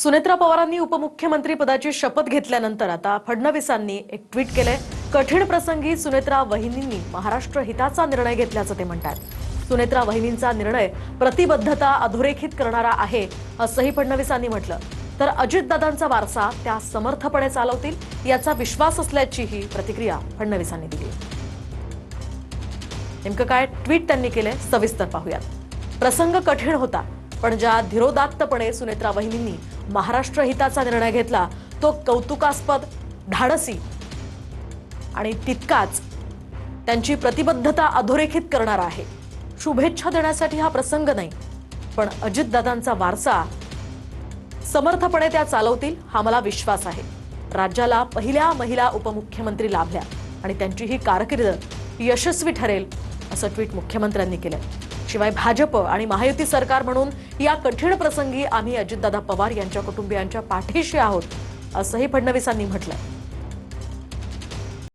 सुनेत्रा पवारांनी उपमुख्यमंत्री पदाची शपथ घेतल्यानंतर आता फडणवीसांनी एक ट्विट केलंय। कठीण प्रसंगी सुनेत्रा वहिनींनी महाराष्ट्र हिताचा निर्णय घेतल्याचं ते म्हणतात। सुनेत्रा वहिनींचा निर्णय प्रतिबद्धता अधोरेखित करणारा आहे असंही फडणवीसांनी म्हटलं। तर अजितदादांचा वारसा त्या समर्थपणे चालवतील याचा विश्वास असल्याचीही प्रतिक्रिया फडणवीसांनी दिली। नेमकं काय ट्विट त्यांनी केलंय सविस्तर पाहूयात। प्रसंग कठीण होता, पण ज्या धीरोदात्तपणे सुनेत्रा वहिनींनी महाराष्ट्र हिताचा निर्णय घेतला तो कौतुकास्पद, धाडसी आणि तितकाच त्यांची प्रतिबद्धता अधोरेखित करणारा आहे। शुभेच्छा देण्यासाठी हा प्रसंग नाही, पण अजितदादांचा वारसा समर्थपणे त्या चालवतील हा मला विश्वास आहे। राज्याला पहिल्या महिला उपमुख्यमंत्री लाभल्या आणि त्यांची ही कारकीर्द यशस्वी ठरेल असं ट्विट मुख्यमंत्र्यांनी केलं। शिवाय भाजप आणि महायुती सरकार म्हणून या कठीण प्रसंगी आम्ही अजितदादा पवार यांच्या कुटुंबियांच्या पाठीशी आहोत असंही फडणवीसांनी म्हटलं।